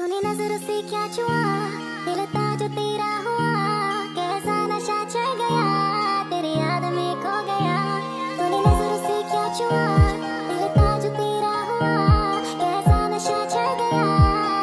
तूने नजरों से क्या छुआ, दिल था जो तेरा हुआ, कैसा नशा चढ़ गया, तेरी याद में खो गया। तूने नजरों से क्या छुआ, दिल था जो तेरा हुआ, कैसा नशा चढ़ गया,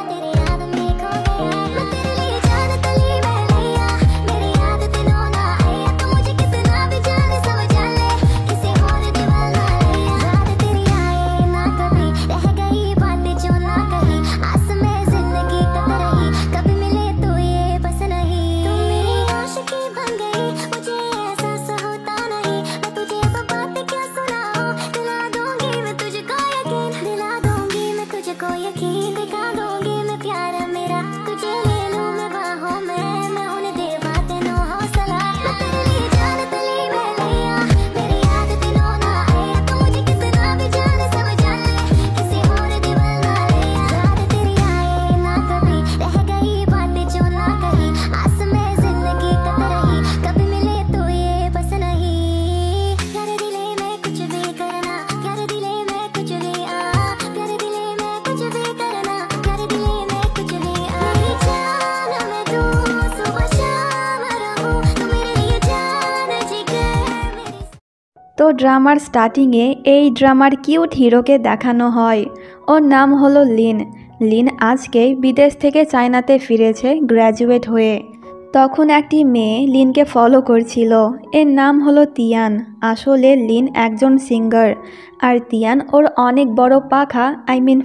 तेरी याद में खो गया। मैं तेरे लिए जान तली में लिया, मेरी याद दिनों ना आया, तू मुझे कितना भी जाने समझ ले, किसी और दीवाना लिया। याद तेरी आए ना कभी, रह गई बातें जो ना कही, आस में जिंदगी कत रही, कभी मिले तो ये बस नहीं। तू मेरी आशिकी बन गई, मुझे एहसास होता नहीं, मैं तुझे अब बातें क्या सुनाऊं, दिला दूंगी मैं तुझको यकीन, दिला दूंगी मैं तुझको यकीन, दिखा दूंगी मैं प्यार मेरा, तुझे ले लूं मैं बाहों में, मैं होने दे बातें नो हौसला। मैं तेरे लिए जान तली में लिया, मेरी याद दिनों ना आया, तू मुझे कितना भी जाने समझ ले, किसी और दीवाना लिया। याद तेरी आए ना कभी, रह गई बातें जो ना कही, आस में जिंदगी कत रही, कभी मिले तो ये बस नहीं। प्यारे दिले में कुछ भी करना, प्यारे दिले में कुछ भी प्यारे दिले में कुछ भी करना, प्यारे दिले में कुछ भी मेरी जान में तू सुबह शाम रहूं, तू मेरे लिए जान जिगर मेरी। তো ড্রামার স্টার্টিংয়ে এই ড্রামার কিউট হিরোকে দেখানো হয়। ওর নাম হলো লিন। লিন আজকেই বিদেশ থেকে চায়নাতে ফিরেছে গ্র্যাজুয়েট হয়ে। তখন একটি মেয়ে লিনকে ফলো করছিল। এর নাম হলো তিয়ান। আসলে লিন একজন সিঙ্গার, আর তিয়ান ওর অনেক বড় পাখা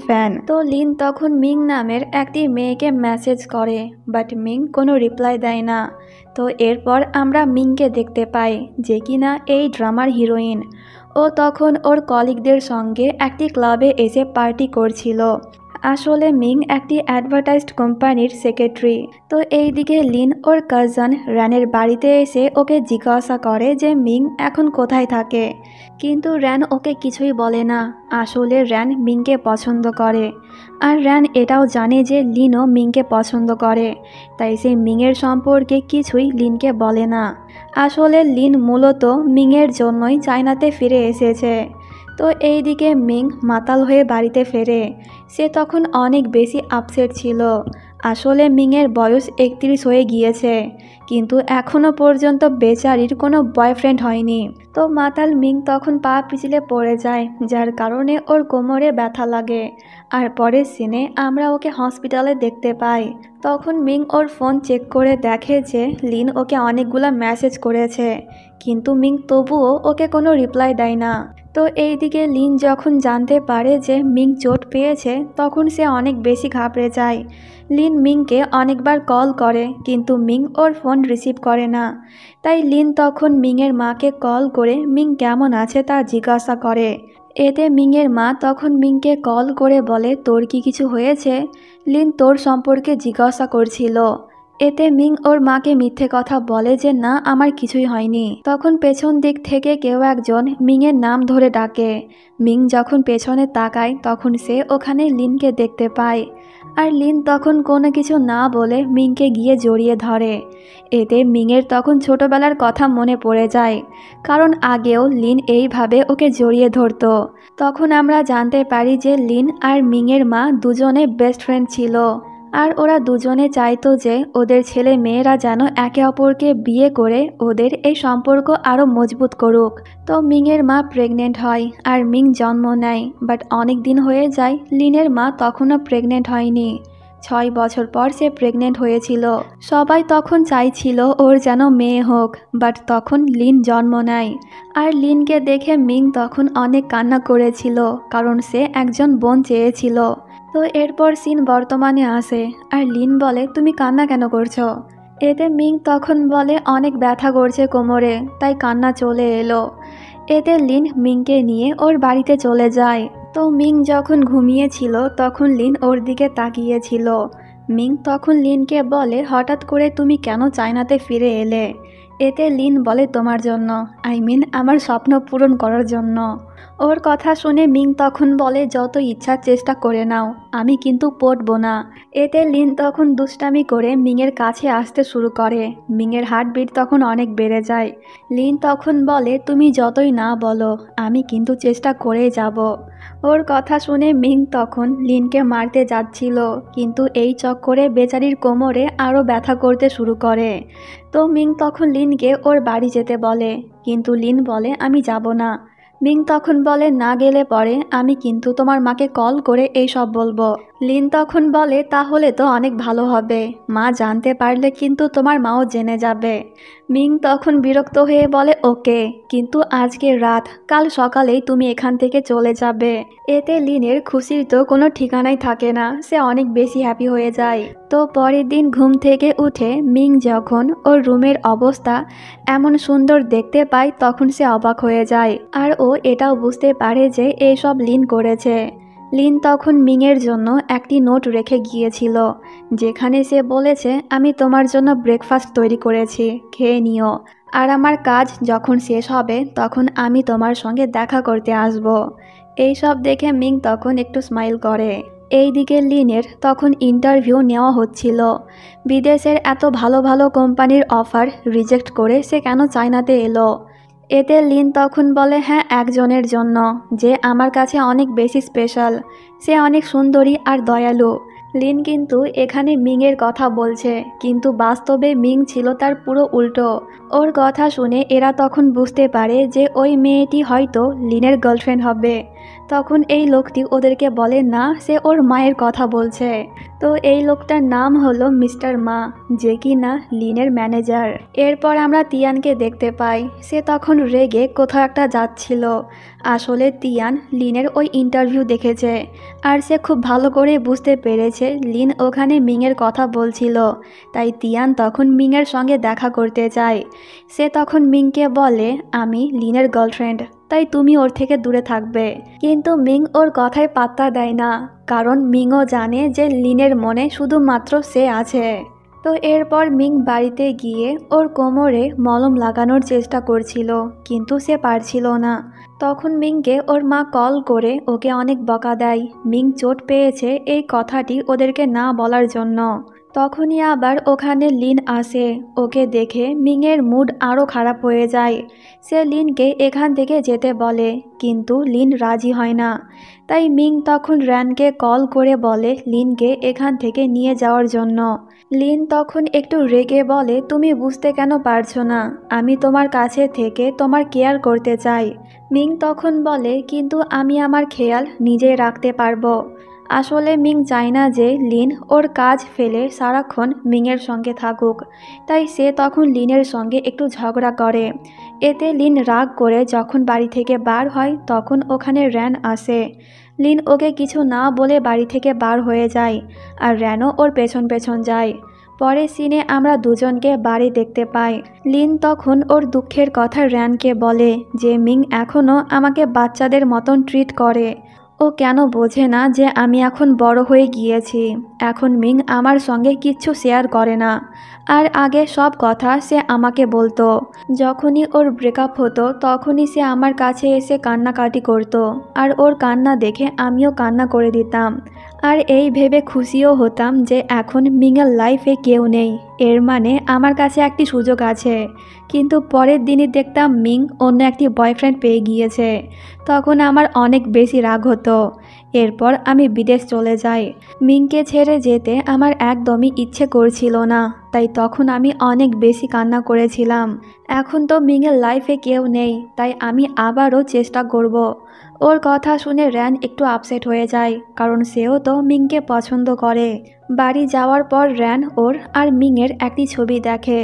ফ্যান। তো লিন তখন মিং নামের একটি মেয়েকে মেসেজ করে, বাট মিং কোনো রিপ্লাই দেয় না। তো এরপর আমরা মিংকে দেখতে পাই, যে কিনা এই ড্রামার হিরোইন। ও তখন ওর কলিগদের সঙ্গে একটি ক্লাবে এসে পার্টি করছিল। আসলে মিং একটি অ্যাডভার্টাইজড কোম্পানির সেক্রেটারি। তো এইদিকে লিন ওর কাজন র্যানের বাড়িতে এসে ওকে জিজ্ঞাসা করে যে মিং এখন কোথায় থাকে, কিন্তু র্যান ওকে কিছুই বলে না। আসলে র্যান মিংকে পছন্দ করে, আর র্যান এটাও জানে যে লিনও মিংকে পছন্দ করে, তাই সে মিংয়ের সম্পর্কে কিছুই লিনকে বলে না। আসলে লিন মূলত মিংয়ের জন্যই চায়নাতে ফিরে এসেছে। তো এইদিকে মিং মাতাল হয়ে বাড়িতে ফেরে। সে তখন অনেক বেশি আপসেট ছিল। আসলে মিংয়ের বয়স 31 হয়ে গিয়েছে, কিন্তু এখনও পর্যন্ত বেচারির কোনো বয়ফ্রেন্ড হয়নি। তো মাতাল মিং তখন পা পিছলে পড়ে যায়, যার কারণে ওর কোমরে ব্যথা লাগে। আর পরের সিনে আমরা ওকে হসপিটালে দেখতে পাই। তখন মিং ওর ফোন চেক করে দেখে যে লিন ওকে অনেকগুলো মেসেজ করেছে, কিন্তু মিং তবুও ওকে কোনো রিপ্লাই দেয় না। তো এইদিকে লিন যখন জানতে পারে যে মিং চোট পেয়েছে, তখন সে অনেক বেশি ঘাবড়ে যায়। লিন মিংকে অনেকবার কল করে, কিন্তু মিং ওর ফোন রিসিভ করে না। তাই লিন তখন মিংয়ের মাকে কল করে মিং কেমন আছে তা জিজ্ঞাসা করে। এতে মিংয়ের মা তখন মিংকে কল করে বলে, তোর কি কিছু হয়েছে? লিন তোর সম্পর্কে জিজ্ঞাসা করছিল। এতে মিং ওর মাকে মিথ্যে কথা বলে যে না, আমার কিছুই হয়নি। তখন পেছন দিক থেকে কেউ একজন মিংয়ের নাম ধরে ডাকে। মিং যখন পেছনে তাকায়, তখন সে ওখানে লিনকে দেখতে পায়। আর লিন তখন কোনো কিছু না বলে মিংকে গিয়ে জড়িয়ে ধরে। এতে মিংয়ের তখন ছোটবেলার কথা মনে পড়ে যায়, কারণ আগেও লিন এইভাবে ওকে জড়িয়ে ধরত। তখন আমরা জানতে পারি যে লিন আর মিংয়ের মা দুজনে বেস্ট ফ্রেন্ড ছিল, আর ওরা দুজনে চাইতো যে ওদের ছেলে মেয়েরা যেন একে অপরকে বিয়ে করে ওদের এই সম্পর্ক আরও মজবুত করুক। তো মিংয়ের মা প্রেগনেন্ট হয় আর মিং জন্ম নেয়, বাট অনেক দিন হয়ে যায় লিনের মা তখনও প্রেগনেন্ট হয়নি। 6 বছর পর সে প্রেগনেন্ট হয়েছিল। সবাই তখন চাইছিল ওর যেন মেয়ে হোক, বাট তখন লিন জন্ম নেয়। আর লিনকে দেখে মিং তখন অনেক কান্না করেছিল, কারণ সে একজন বোন চেয়েছিল। তো এরপর সিন বর্তমানে আসে, আর লিন বলে, তুমি কান্না কেন করছো? এতে মিং তখন বলে, অনেক ব্যথা করছে কোমরে, তাই কান্না চলে এলো। এতে লিন মিংকে নিয়ে ওর বাড়িতে চলে যায়। তো মিং যখন ঘুমিয়েছিল, তখন লিন ওর দিকে তাকিয়েছিল। মিং তখন লিনকে বলে, হঠাৎ করে তুমি কেন চায়নাতে ফিরে এলে? এতে লিন বলে, তোমার জন্য, আমার স্বপ্ন পূরণ করার জন্য। ওর কথা শুনে মিং তখন বলে, যত ইচ্ছা চেষ্টা করে নাও, আমি কিন্তু পড়বো না। এতে লিন তখন দুষ্টামি করে মিংয়ের কাছে আসতে শুরু করে। মিংয়ের হার্টবিট তখন অনেক বেড়ে যায়। লিন তখন বলে, তুমি যতই না বলো, আমি কিন্তু চেষ্টা করেই যাব। ওর কথা শুনে মিং তখন লিনকে মারতে যাচ্ছিল, কিন্তু এই চক্করে বেচারির কোমরে আরও ব্যথা করতে শুরু করে। তো মিং তখন লিনকে ওর বাড়ি যেতে বলে, কিন্তু লিন বলে আমি যাব না। মিং তখন বলে না গেলে পরে আমি কিন্তু তোমার মাকে কল করে এই সব বলবো। লিন তখন বলে তাহলে তো অনেক ভালো হবে, মা জানতে পারলে কিন্তু তোমার মাও জেনে যাবে। মিং তখন বিরক্ত হয়ে বলে ওকে, কিন্তু আজকে রাত, কাল সকালেই তুমি এখান থেকে চলে যাবে। এতে লিনের খুশির তো কোনো ঠিকানাই থাকে না, সে অনেক বেশি হ্যাপি হয়ে যায়। তো পরের দিন ঘুম থেকে উঠে মিং যখন ওর রুমের অবস্থা এমন সুন্দর দেখতে পায় তখন সে অবাক হয়ে যায়, আর ও এটাও বুঝতে পারে যে এইসব লিন করেছে। লিন তখন মিংয়ের জন্য একটি নোট রেখে গিয়েছিল, যেখানে সে বলেছে আমি তোমার জন্য ব্রেকফাস্ট তৈরি করেছি, খেয়ে নিও, আর আমার কাজ যখন শেষ হবে তখন আমি তোমার সঙ্গে দেখা করতে আসব। এই সব দেখে মিং তখন একটু স্মাইল করে। এইদিকে লিনের তখন ইন্টারভিউ নেওয়া হচ্ছিল। বিদেশের এত ভালো ভালো কোম্পানির অফার রিজেক্ট করে সে কেন চায়নাতে এলো। এতে লিন তখন বলে হ্যাঁ, একজনের জন্য, যে আমার কাছে অনেক বেশি স্পেশাল, সে অনেক সুন্দরী আর দয়ালু। লিন কিন্তু এখানে মিংয়ের কথা বলছে, কিন্তু বাস্তবে মিং ছিল তার পুরো উল্টো। ওর কথা শুনে এরা তখন বুঝতে পারে যে ওই মেয়েটি হয়তো লিনের গার্লফ্রেন্ড হবে। তখন এই লোকটি ওদেরকে বলে না, সে ওর মায়ের কথা বলছে। তো এই লোকটার নাম হলো মিস্টার মা, যে কি না লিনের ম্যানেজার। এরপর আমরা তিয়ানকে দেখতে পাই, সে তখন রেগে কোথাও একটা যাচ্ছিল। আসলে তিয়ান লিনের ওই ইন্টারভিউ দেখেছে, আর সে খুব ভালো করে বুঝতে পেরেছে লিন ওখানে মিংয়ের কথা বলছিল। তাই তিয়ান তখন মিংয়ের সঙ্গে দেখা করতে চায়। সে তখন মিংকে বলে আমি লিনের গার্লফ্রেন্ড, তাই তুমি ওর থেকে দূরে থাকবে। কিন্তু মিং ওর কথায় পাত্তা দেয় না, কারণ মিংও জানে যে লিনের মনে শুধুমাত্র সে আছে। তো এরপর মিং বাড়িতে গিয়ে ওর কোমরে মলম লাগানোর চেষ্টা করছিল, কিন্তু সে পারছিল না। তখন মিংকে ওর মা কল করে ওকে অনেক বকা দেয়, মিং চোট পেয়েছে এই কথাটি ওদেরকে না বলার জন্য। তখনই আবার ওখানে লিন আসে, ওকে দেখে মিংয়ের মুড আরও খারাপ হয়ে যায়। সে লিনকে এখান থেকে যেতে বলে, কিন্তু লিন রাজি হয় না। তাই মিং তখন র্যানকে কল করে বলে লিনকে এখান থেকে নিয়ে যাওয়ার জন্য। লিন তখন একটু রেগে বলে তুমি বুঝতে কেন পারছো না, আমি তোমার কাছে থেকে তোমার কেয়ার করতে চাই। মিং তখন বলে কিন্তু আমি আমার খেয়াল নিজেই রাখতে পারবো। আসলে মিং চায় না যে লিন ওর কাজ ফেলে সারাক্ষণ মিংয়ের সঙ্গে থাকুক, তাই সে তখন লিনের সঙ্গে একটু ঝগড়া করে। এতে লিন রাগ করে যখন বাড়ি থেকে বার হয় তখন ওখানে র্যান আসে। লিন ওকে কিছু না বলে বাড়ি থেকে বার হয়ে যায়, আর র্যানও ওর পেছন পেছন যায়। পরের সিনে আমরা দুজনকে বাড়ি দেখতে পাই। লিন তখন ওর দুঃখের কথা র্যানকে বলে যে মিং এখনও আমাকে বাচ্চাদের মতন ট্রিট করে। ও কেন বোঝে না যে আমি এখন বড় হয়ে গিয়েছি। এখন মিং আমার সঙ্গে কিচ্ছু শেয়ার করে না, আর আগে সব কথা সে আমাকে বলতো। যখনই ওর ব্রেকআপ হতো তখনই সে আমার কাছে এসে কান্নাকাটি করতো, আর ওর কান্না দেখে আমিও কান্না করে দিতাম। আর এই ভেবে খুশিও হতাম যে এখন মিংয়ের লাইফে কেউ নেই, এর মানে আমার কাছে একটি সুযোগ আছে। কিন্তু পরের দিনই দেখতাম মিং অন্য একটি বয়ফ্রেন্ড পেয়ে গিয়েছে, তখন আমার অনেক বেশি রাগ হতো। এরপর আমি বিদেশ চলে যাই। মিংকে ছেড়ে যেতে আমার একদমই ইচ্ছে করছিল না, তাই তখন আমি অনেক বেশি কান্না করেছিলাম। এখন তো মিংয়ের লাইফে কেউ নেই, তাই আমি আবারও চেষ্টা করব। ওর কথা শুনে র্যান একটু আপসেট হয়ে যায়, কারণ সেও তো মিংকে পছন্দ করে। বাড়ি যাওয়ার পর র্যান ওর আর মিংয়ের একটি ছবি দেখে।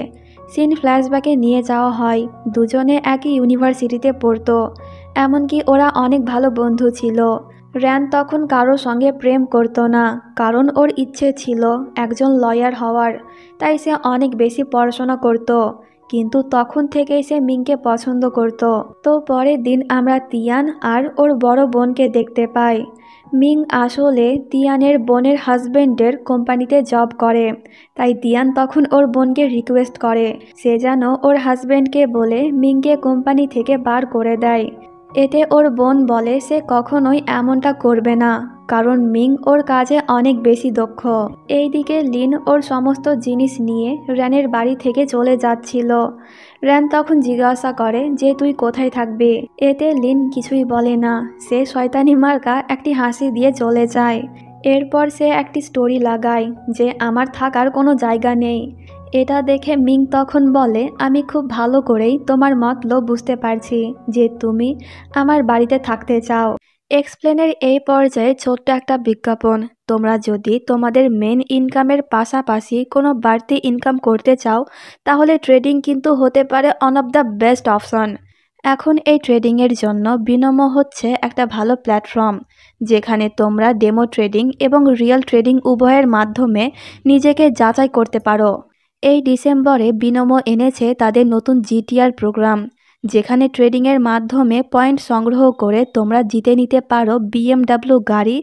সিন ফ্ল্যাশব্যাকে নিয়ে যাওয়া হয়, দুজনে একই ইউনিভার্সিটিতে পড়তো, এমনকি ওরা অনেক ভালো বন্ধু ছিল। র্যান তখন কারো সঙ্গে প্রেম করতো না, কারণ ওর ইচ্ছে ছিল একজন লয়ার হওয়ার, তাই সে অনেক বেশি পড়াশোনা করত। কিন্তু তখন থেকেই সে মিংকে পছন্দ করত। তো পরের দিন আমরা তিয়ান আর ওর বড় বোনকে দেখতে পাই। মিং আসলে তিয়ানের বোনের হাজবেন্ডের কোম্পানিতে জব করে, তাই তিয়ান তখন ওর বোনকে রিকোয়েস্ট করে সে যেন ওর হাজবেন্ডকে বলে মিংকে কোম্পানি থেকে বার করে দেয়। এতে ওর বোন বলে সে কখনোই এমনটা করবে না, কারণ মিং ওর কাজে অনেক বেশি দক্ষ। এইদিকে লিন ওর সমস্ত জিনিস নিয়ে র্যানের বাড়ি থেকে চলে যাচ্ছিল। র্যান তখন জিজ্ঞাসা করে যে তুই কোথায় থাকবি। এতে লিন কিছুই বলে না, সে শয়তানি মার্কা একটি হাসি দিয়ে চলে যায়। এরপর সে একটি স্টোরি লাগায় যে আমার থাকার কোনো জায়গা নেই। এটা দেখে মিং তখন বলে আমি খুব ভালো করেই তোমার মতলব বুঝতে পারছি যে তুমি আমার বাড়িতে থাকতে চাও। এক্সপ্লেনের এই পর্যায়ে ছোট্ট একটা বিজ্ঞাপন, তোমরা যদি তোমাদের মেন ইনকামের পাশাপাশি কোনো বাড়তি ইনকাম করতে চাও তাহলে ট্রেডিং কিন্তু হতে পারে one of the best option. এখন এই ট্রেডিংয়ের জন্য বিনমো হচ্ছে একটা ভালো প্ল্যাটফর্ম, যেখানে তোমরা ডেমো ট্রেডিং এবং রিয়েল ট্রেডিং উভয়ের মাধ্যমে নিজেকে যাচাই করতে পারো। এই ডিসেম্বরে বিনমো এনেছে তাদের নতুন জিটিআর প্রোগ্রাম, যেখানে ট্রেডিংয়ের মাধ্যমে পয়েন্ট সংগ্রহ করে তোমরা জিতে নিতে পারো বিএমডাব্লিউ গাড়ি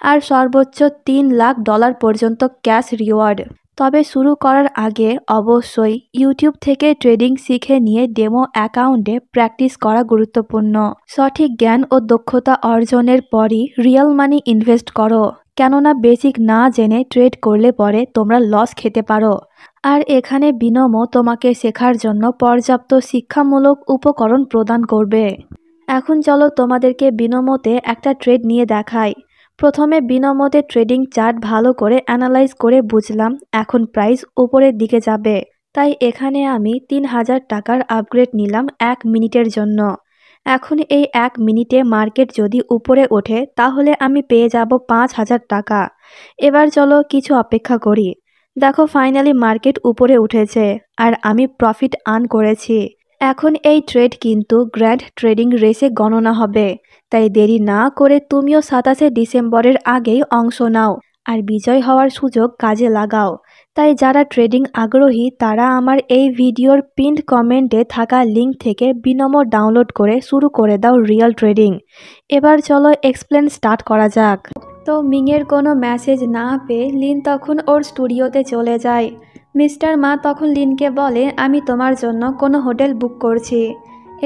আর সর্বোচ্চ $3 লাখ পর্যন্ত ক্যাশ রিওয়ার্ড। তবে শুরু করার আগে অবশ্যই ইউটিউব থেকে ট্রেডিং শিখে নিয়ে ডেমো অ্যাকাউন্টে প্র্যাকটিস করা গুরুত্বপূর্ণ। সঠিক জ্ঞান ও দক্ষতা অর্জনের পরই রিয়েল মানি ইনভেস্ট করো, কেননা বেসিক না জেনে ট্রেড করলে পরে তোমরা লস খেতে পারো। আর এখানে বিনমো তোমাকে শেখার জন্য পর্যাপ্ত শিক্ষামূলক উপকরণ প্রদান করবে। এখন চলো তোমাদেরকে বিনমোতে একটা ট্রেড নিয়ে দেখাই। প্রথমে বিনমোতে ট্রেডিং চার্ট ভালো করে অ্যানালাইজ করে বুঝলাম এখন প্রাইস উপরের দিকে যাবে, তাই এখানে আমি 3000 টাকার আপগ্রেড নিলাম 1 মিনিটের জন্য। এখন এই 1 মিনিটে মার্কেট যদি উপরে ওঠে তাহলে আমি পেয়ে যাব 5000 টাকা। এবার চলো কিছু অপেক্ষা করি। দেখো ফাইনালি মার্কেট উপরে উঠেছে আর আমি প্রফিট আর্ন করেছি। এখন এই ট্রেড কিন্তু গ্র্যান্ড ট্রেডিং রেসে গণনা হবে, তাই দেরি না করে তুমিও 27শে ডিসেম্বরের আগেই অংশ নাও আর বিজয় হওয়ার সুযোগ কাজে লাগাও। তাই যারা ট্রেডিং আগ্রহী তারা আমার এই ভিডিওর পিন্ড কমেন্টে থাকা লিঙ্ক থেকে বিনমো ডাউনলোড করে শুরু করে দাও রিয়েল ট্রেডিং। এবার চলো এক্সপ্লেন স্টার্ট করা যাক। তো মিংয়ের কোনো মেসেজ না পেয়ে লিন তখন ওর স্টুডিওতে চলে যায়। মিস্টার মা তখন লিনকে বলে আমি তোমার জন্য কোনো হোটেল বুক করছি।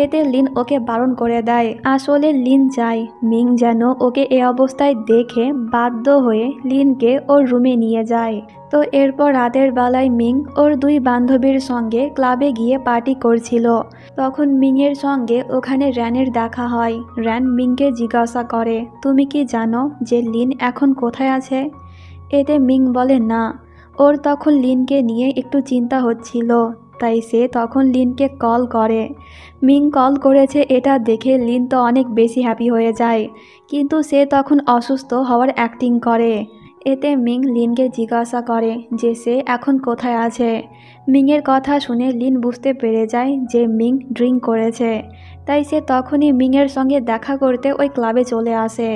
এতে লিন ওকে বারণ করে দেয়। আসলে লিন চায় মিং যেন ওকে এ অবস্থায় দেখে বাধ্য হয়ে লিনকে ওর রুমে নিয়ে যায়। তো এরপর রাতের বেলায় মিং ওর 2 বান্ধবীর সঙ্গে ক্লাবে গিয়ে পার্টি করছিল। তখন মিংয়ের সঙ্গে ওখানে র্যানের দেখা হয়। র্যান মিংকে জিজ্ঞাসা করে তুমি কি জানো যে লিন এখন কোথায় আছে? এতে মিং বলে না। ওর তখন লিনকে নিয়ে একটু চিন্তা হচ্ছিল, তাই সে তখন লিনকে কল করে। মিং কল করেছে এটা দেখে লিন তো অনেক বেশি হ্যাপি হয়ে যায়, কিন্তু সে তখন অসুস্থ হওয়ার অ্যাক্টিং করে। এতে মিং লিনকে জিজ্ঞাসা করে যে সে এখন কোথায় আছে। মিংয়ের কথা শুনে লিন বুঝতে পেরে যায় যে মিং ড্রিঙ্ক করেছে, তাই সে তখনই মিংয়ের সঙ্গে দেখা করতে ওই ক্লাবে চলে আসে।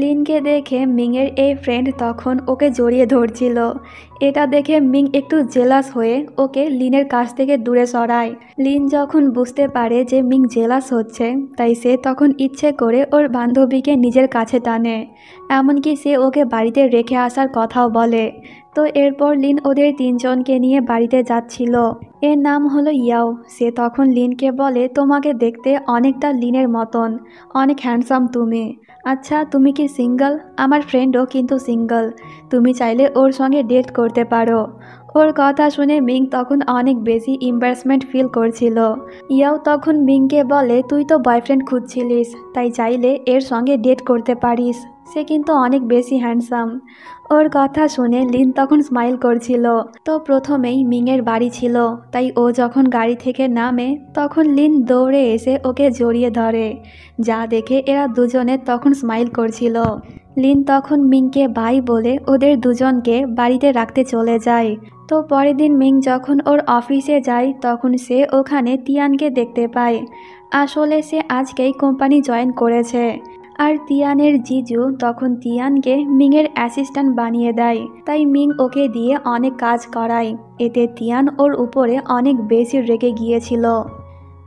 লিনকে দেখে মিংয়ের এই ফ্রেন্ড তখন ওকে জড়িয়ে ধরছিল। এটা দেখে মিং একটু জেলাস হয়ে ওকে লিনের কাছ থেকে দূরে সরায়। লিন যখন বুঝতে পারে যে মিং জেলাস হচ্ছে, তাই সে তখন ইচ্ছে করে ওর বান্ধবীকে নিজের কাছে টানে, এমনকি সে ওকে বাড়িতে রেখে আসার কথাও বলে। তো এরপর লিন ওদের 3 জনকে নিয়ে বাড়িতে যাচ্ছিল। এর নাম হলো ইয়াও। সে তখন লিনকে বলে তোমাকে দেখতে অনেকটা লিনের মতন, অনেক হ্যান্ডসাম তুমি। আচ্ছা তুমি কি সিঙ্গল? আমার ফ্রেন্ডও কিন্তু সিঙ্গল, তুমি চাইলে ওর সঙ্গে ডেট করতে পারো। ওর কথা শুনে মিং তখন অনেক বেশি এম্বারাসমেন্ট ফিল করছিল। ইয়াও তখন মিংকে বলে তুই তো বয়ফ্রেন্ড খুঁজছিলিস, তাই চাইলে এর সঙ্গে ডেট করতে পারিস, সে কিন্তু অনেক বেশি হ্যান্ডসাম। ওর কথা শুনে লিন তখন স্মাইল করছিল। তো প্রথমেই মিংয়ের বাড়ি ছিল, তাই ও যখন গাড়ি থেকে নামে তখন লিন দৌড়ে এসে ওকে জড়িয়ে ধরে, যা দেখে এরা দুজনে তখন স্মাইল করছিল। লিন তখন মিংকে বাই বলে ওদের দুজনকে বাড়িতে রাখতে চলে যায়। তো পরের দিন মিং যখন ওর অফিসে যায় তখন সে ওখানে তিয়ানকে দেখতে পায়। আসলে সে আজকেই কোম্পানি জয়েন করেছে। আর তিয়ানের জিজু তখন তিয়ানকে মিংয়ের অ্যাসিস্ট্যান্ট বানিয়ে দেয়, তাই মিং ওকে দিয়ে অনেক কাজ করায়। এতে তিয়ান ওর উপরে অনেক বেশি রেগে গিয়েছিল।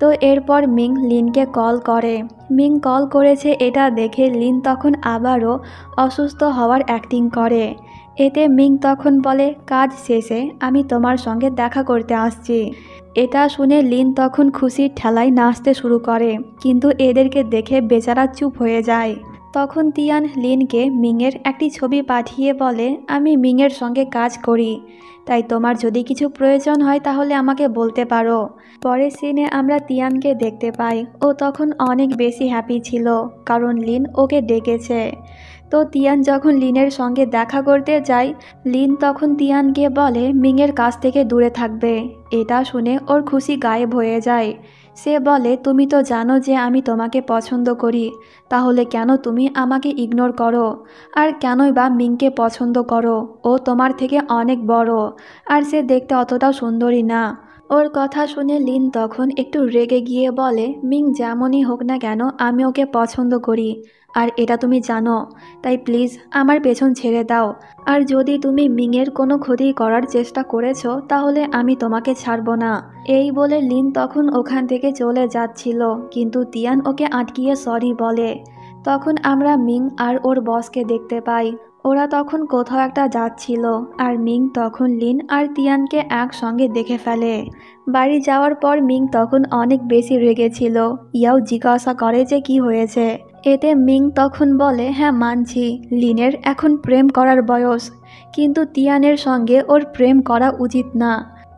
তো এরপর মিং লিনকে কল করে। মিং কল করেছে এটা দেখে লিন তখন আবারও অসুস্থ হওয়ার অ্যাক্টিং করে। এতে মিং তখন বলে, কাজ শেষে আমি তোমার সঙ্গে দেখা করতে আসছি। এটা শুনে লিন তখন খুশির ঠেলায় নাচতে শুরু করে, কিন্তু এদেরকে দেখে বেচারা চুপ হয়ে যায়। তখন তিয়ান লিনকে মিংয়ের একটি ছবি পাঠিয়ে বলে, আমি মিংয়ের সঙ্গে কাজ করি, তাই তোমার যদি কিছু প্রয়োজন হয় তাহলে আমাকে বলতে পারো। পরের সিনে আমরা তিয়ানকে দেখতে পাই, ও তখন অনেক বেশি হ্যাপি ছিল কারণ লিন ওকে ডেকেছে। তো তিয়ান যখন লিনের সঙ্গে দেখা করতে যায়, লিন তখন তিয়ানকে বলে মিংয়ের কাছ থেকে দূরে থাকবে। এটা শুনে ওর খুশি গায়েব হয়ে যায়। সে বলে, তুমি তো জানো যে আমি তোমাকে পছন্দ করি, তাহলে কেন তুমি আমাকে ইগনোর করো? আর কেনই বা মিংকে পছন্দ করো? ও তোমার থেকে অনেক বড়, আর সে দেখতে অতটাও সুন্দরী না। ওর কথা শুনে লিন তখন একটু রেগে গিয়ে বলে, মিং যেমনই হোক না কেন আমি ওকে পছন্দ করি, আর এটা তুমি জানো, তাই প্লিজ আমার পেছন ছেড়ে দাও। আর যদি তুমি মিংয়ের কোনো ক্ষতি করার চেষ্টা করেছো তাহলে আমি তোমাকে ছাড়বো না। এই বলে লিন তখন ওখান থেকে চলে যাচ্ছিল, কিন্তু তিয়ান ওকে আটকিয়ে সরি বলে। তখন আমরা মিং আর ওর বসকে দেখতে পাই। ওরা তখন কোথাও একটা যাচ্ছিল, আর মিং তখন লিন আর তিয়ানকে একসঙ্গে দেখে ফেলে। বাড়ি যাওয়ার পর মিং তখন অনেক বেশি রেগেছিল। ইয়াও জিজ্ঞাসা করে যে কি হয়েছে। এতে মিং তখন বলে, হ্যাঁ মানছি লিনের এখন প্রেম করার বয়স, কিন্তু তিয়ানের সঙ্গে ওর প্রেম করা উচিত না।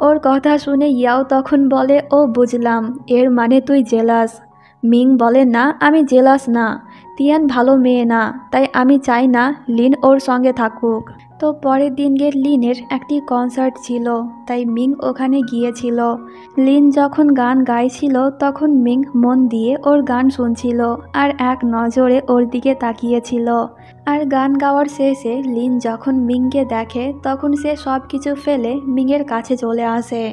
ওর কথা শুনে ইয়াও তখন বলে, ও বুঝলাম, এর মানে তুই জেলাস। মিং বলে, না আমি জেলাস না, তিয়ান ভালো মেয়ে না, তাই আমি চাই না লিন ওর সঙ্গে থাকুক। তো পরের দিনকে লিনের একটি কনসার্ট ছিল, তাই মিং ওখানে গিয়েছিল। লিন যখন গান গাইছিল তখন মিং মন দিয়ে ওর গান শুনছিল আর এক নজরে ওর দিকে তাকিয়েছিল। আর গান গাওয়ার শেষে লিন যখন মিংকে দেখে তখন সে সব কিছু ফেলে মিংয়ের কাছে চলে আসে।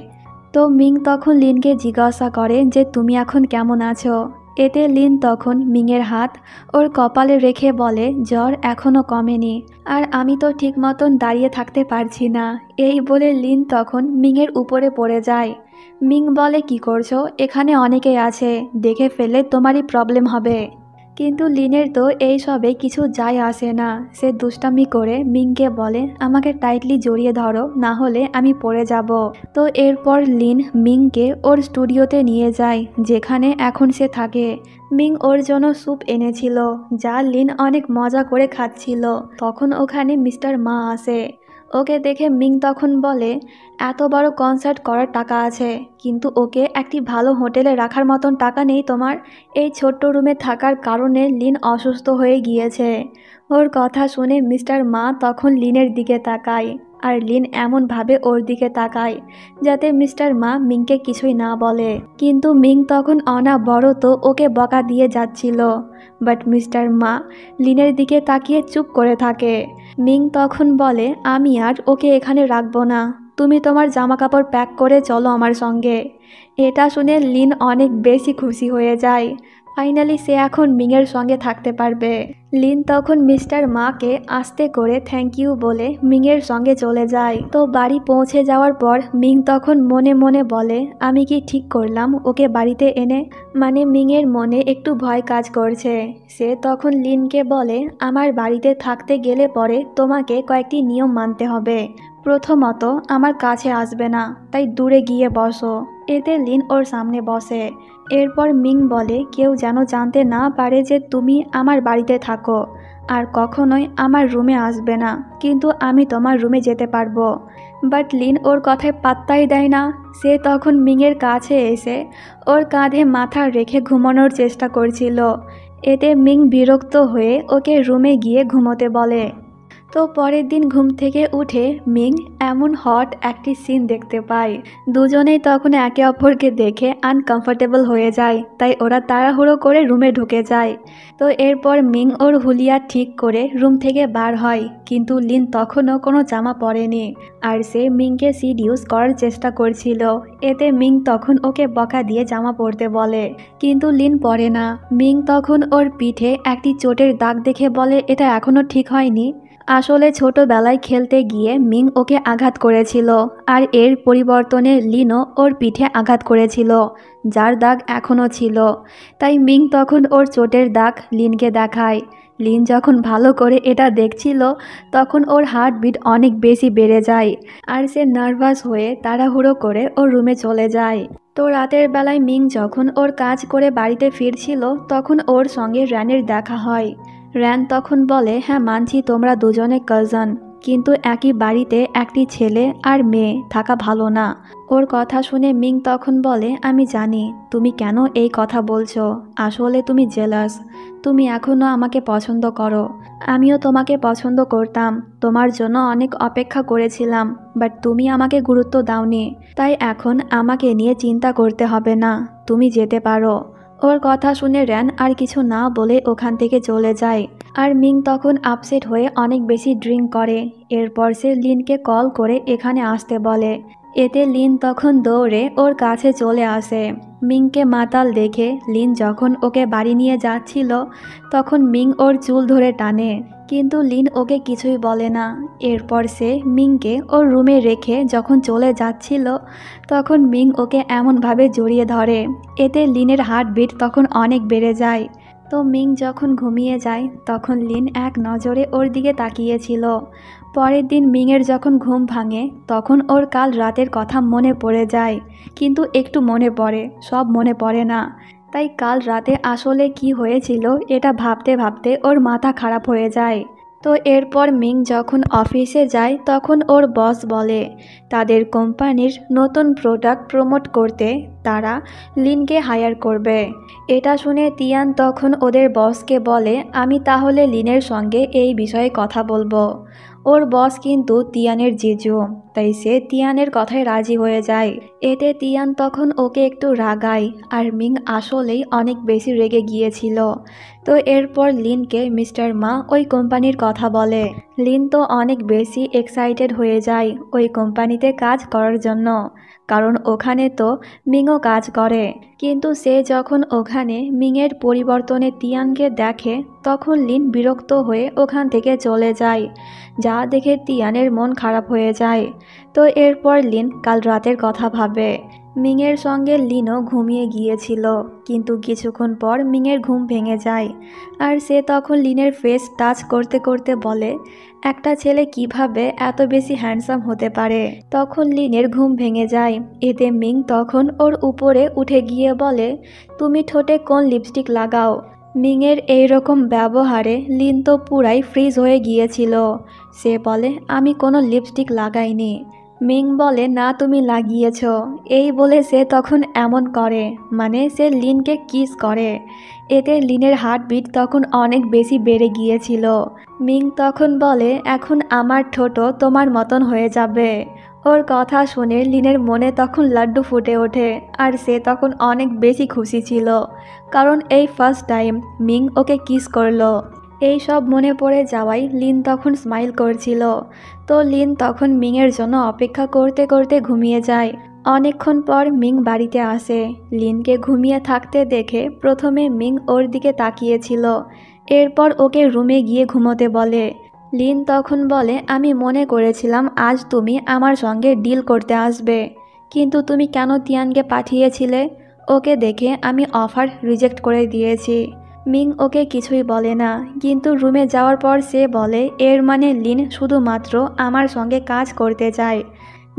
তো মিং তখন লিনকে জিজ্ঞাসা করে যে তুমি এখন কেমন আছো। এতে লিন তখন মিংয়ের হাত ওর কপালে রেখে বলে, জ্বর এখনও কমেনি, আর আমি তো ঠিক মতন দাঁড়িয়ে থাকতে পারছি না। এই বলে লিন তখন মিংয়ের উপরে পড়ে যায়। মিং বলে, কি করছো? এখানে অনেকেই আছে, দেখে ফেললে তোমারই প্রবলেম হবে। কিন্তু লিনের তো এই সবে কিছু যায় আসে না। সে দুষ্টামি করে মিংকে বলে, আমাকে টাইটলি জড়িয়ে ধরো, না হলে আমি পড়ে যাব। তো এরপর লিন মিংকে ওর স্টুডিওতে নিয়ে যায়, যেখানে এখন সে থাকে। মিং ওর জন্য স্যুপ এনেছিল, যা লিন অনেক মজা করে খাচ্ছিল। তখন ওখানে মিস্টার মা আসে। ওকে দেখে মিং তখন বলে, এত বড় কনসার্ট করার টাকা আছে, কিন্তু ওকে একটি ভালো হোটেলে রাখার মতন টাকা নেই তোমার। এই ছোট্ট রুমে থাকার কারণে লিন অসুস্থ হয়ে গিয়েছে। ওর কথা শুনে মিস্টার মা তখন লিনের দিকে তাকায়, আর লিন এমনভাবে ওর দিকে তাকায় যাতে মিস্টার মা মিংকে কিছুই না বলে। কিন্তু মিং তখন অনাবরত ওকে বকা দিয়ে যাচ্ছিল, বাট মিস্টার মা লিনের দিকে তাকিয়ে চুপ করে থাকে। মিং তখন বলে, আমি আর ওকে এখানে রাখবো না, তুমি তোমার জামা কাপড় প্যাক করে চলো আমার সঙ্গে। এটা শুনে লিন অনেক বেশি খুশি হয়ে যায়। ফাইনালি সে এখন মিংয়ের সঙ্গে থাকতে পারবে। লিন তখন মিস্টার মাকে আস্তে করে থ্যাংক ইউ বলে মিংয়ের সঙ্গে চলে যায়। তো বাড়ি পৌঁছে যাওয়ার পর মিং তখন মনে মনে বলে, আমি কি ঠিক করলাম ওকে বাড়িতে এনে? মানে মিংয়ের মনে একটু ভয় কাজ করছে। সে তখন লিনকে বলে, আমার বাড়িতে থাকতে গেলে পরে তোমাকে কয়েকটি নিয়ম মানতে হবে। প্রথমত, আমার কাছে আসবে না, তাই দূরে গিয়ে বসো। এতে লিন ওর সামনে বসে। এরপর মিং বলে, কেউ যেন জানতে না পারে যে তুমি আমার বাড়িতে থাকো, আর কখনোই আমার রুমে আসবে না, কিন্তু আমি তোমার রুমে যেতে পারবো। বাট লিন ওর কথায় পাত্তাই দেয় না। সে তখন মিংয়ের কাছে এসে ওর কাঁধে মাথা রেখে ঘুমানোর চেষ্টা করছিল। এতে মিং বিরক্ত হয়ে ওকে রুমে গিয়ে ঘুমোতে বলে। তো পরের দিন ঘুম থেকে উঠে মিং এমন হট একটি সিন দেখতে পায়। দুজনেই তখন একে অপরকে দেখে আনকমফোর্টেবল হয়ে যায়, তাই ওরা তাড়াহুড়ো করে রুমে ঢুকে যায়। তো এরপর মিং ওর হুলিয়া ঠিক করে রুম থেকে বার হয়, কিন্তু লিন তখনও কোনো জামা পরেনি, আর সে মিংকে সিডিউস করার চেষ্টা করছিল। এতে মিং তখন ওকে বকা দিয়ে জামা পরতে বলে, কিন্তু লিন পরে না। মিং তখন ওর পিঠে একটি চোটের দাগ দেখে বলে, এটা এখনও ঠিক হয়নি। আসলে ছোটবেলায় খেলতে গিয়ে মিং ওকে আঘাত করেছিল, আর এর পরিবর্তনে লিনও ওর পিঠে আঘাত করেছিল, যার দাগ এখনও ছিল। তাই মিং তখন ওর চোটের দাগ লিনকে দেখায়। লিন যখন ভালো করে এটা দেখছিল তখন ওর হার্টবিট অনেক বেশি বেড়ে যায় আর সে নার্ভাস হয়ে তাড়াহুড়ো করে ওর রুমে চলে যায়। তো রাতের বেলায় মিং যখন ওর কাজ করে বাড়িতে ফিরছিল তখন ওর সঙ্গে র্যানের দেখা হয়। র্যান তখন বলে, হ্যাঁ মানছি তোমরা দুজনে কাজিন, কিন্তু একই বাড়িতে একটি ছেলে আর মেয়ে থাকা ভালো না। ওর কথা শুনে মিং তখন বলে, আমি জানি তুমি কেন এই কথা বলছো, আসলে তুমি জেলাস। তুমি এখনও আমাকে পছন্দ করো, আমিও তোমাকে পছন্দ করতাম, তোমার জন্য অনেক অপেক্ষা করেছিলাম, বাট তুমি আমাকে গুরুত্ব দাওনি, তাই এখন আমাকে নিয়ে চিন্তা করতে হবে না, তুমি যেতে পারো। ওর কথা শুনে র্যান আর কিছু না বলে ওখান থেকে চলে যায়। আর মিং তখন আপসেট হয়ে অনেক বেশি ড্রিঙ্ক করে। এরপর সে লিনকে কল করে এখানে আসতে বলে। এতে লিন তখন দৌড়ে ওর কাছে চলে আসে। মিংকে মাতাল দেখে লিন যখন ওকে বাড়ি নিয়ে যাচ্ছিল তখন মিং ওর চুল ধরে টানে, কিন্তু লিন ওকে কিছুই বলে না। এরপর সে মিংকে ওর রুমে রেখে যখন চলে যাচ্ছিল তখন মিং ওকে এমনভাবে জড়িয়ে ধরে, এতে লিনের হার্টবিট তখন অনেক বেড়ে যায়। তো মিং যখন ঘুমিয়ে যায় তখন লিন এক নজরে ওর দিকে তাকিয়েছিল। পরের দিন মিংয়ের যখন ঘুম ভাঙে তখন ওর কাল রাতের কথা মনে পড়ে যায়, কিন্তু একটু মনে পড়ে, সব মনে পড়ে না। তাই কাল রাতে আসলে কি হয়েছিল এটা ভাবতে ভাবতে ওর মাথা খারাপ হয়ে যায়। তো এরপর মিং যখন অফিসে যায় তখন ওর বস বলে তাদের কোম্পানির নতুন প্রোডাক্ট প্রমোট করতে তারা লিনকে হায়ার করবে। এটা শুনে তিয়ান তখন ওদের বসকে বলে, আমি তাহলে লিনের সঙ্গে এই বিষয়ে কথা বলবো। ওর বস কিন্তু তিয়ানের জিজু, তাই সে তিয়ানের কথায় রাজি হয়ে যায়। এতে তিয়ান তখন ওকে একটু রাগায়, আর মিং আসলেই অনেক বেশি রেগে গিয়েছিল। তো এরপর লিনকে মিস্টার মা ওই কোম্পানির কথা বলে। লিন তো অনেক বেশি এক্সাইটেড হয়ে যায় ওই কোম্পানিতে কাজ করার জন্য, কারণ ওখানে তো মিংও কাজ করে। কিন্তু সে যখন ওখানে মিংয়ের পরিবর্তনে তিয়ানকে দেখে তখন লিন বিরক্ত হয়ে ওখান থেকে চলে যায়, যা দেখে তিয়ানের মন খারাপ হয়ে যায়। তো এরপর লিন কাল রাতের কথা ভাবে। মিংয়ের সঙ্গে লিনও ঘুমিয়ে গিয়েছিল, কিন্তু কিছুক্ষণ পর মিংয়ের ঘুম ভেঙে যায়, আর সে তখন লিনের ফেস টাচ করতে করতে বলে, একটা ছেলে কিভাবে এত বেশি হ্যান্ডসাম হতে পারে। তখন লিনের ঘুম ভেঙে যায়। এতে মিং তখন ওর উপরে উঠে গিয়ে বলে, তুমি ঠোঁটে কোন লিপস্টিক লাগাও। মিংয়ের এইরকম ব্যবহারে লিন তো পুরাই ফ্রিজ হয়ে গিয়েছিল। সে বলে, আমি কোনো লিপস্টিক লাগাইনি। মিং বলে, না তুমি লাগিয়েছ। এই বলে সে তখন এমন করে, মানে সে লিনকে কিস করে। এতে লিনের হার্টবিট তখন অনেক বেশি বেড়ে গিয়েছিল। মিং তখন বলে, এখন আমার ঠোঁটও তোমার মতন হয়ে যাবে। ওর কথা শুনে লিনের মনে তখন লাড্ডু ফুটে ওঠে, আর সে তখন অনেক বেশি খুশি ছিল, কারণ এই ফার্স্ট টাইম মিং ওকে কিস করলো। এই সব মনে পড়ে যাওয়ায় লিন তখন স্মাইল করছিল। তো লিন তখন মিংয়ের জন্য অপেক্ষা করতে করতে ঘুমিয়ে যায়। অনেকক্ষণ পর মিং বাড়িতে আসে। লিনকে ঘুমিয়ে থাকতে দেখে প্রথমে মিং ওর দিকে তাকিয়েছিল, এরপর ওকে রুমে গিয়ে ঘুমোতে বলে। লিন তখন বলে, আমি মনে করেছিলাম আজ তুমি আমার সঙ্গে ডিল করতে আসবে, কিন্তু তুমি কেন তিয়ানকে পাঠিয়েছিলে? ওকে দেখে আমি অফার রিজেক্ট করে দিয়েছি। মিং ওকে কিছুই বলে না, কিন্তু রুমে যাওয়ার পর সে বলে, এর মানে লিন শুধুমাত্র আমার সঙ্গে কাজ করতে চায়।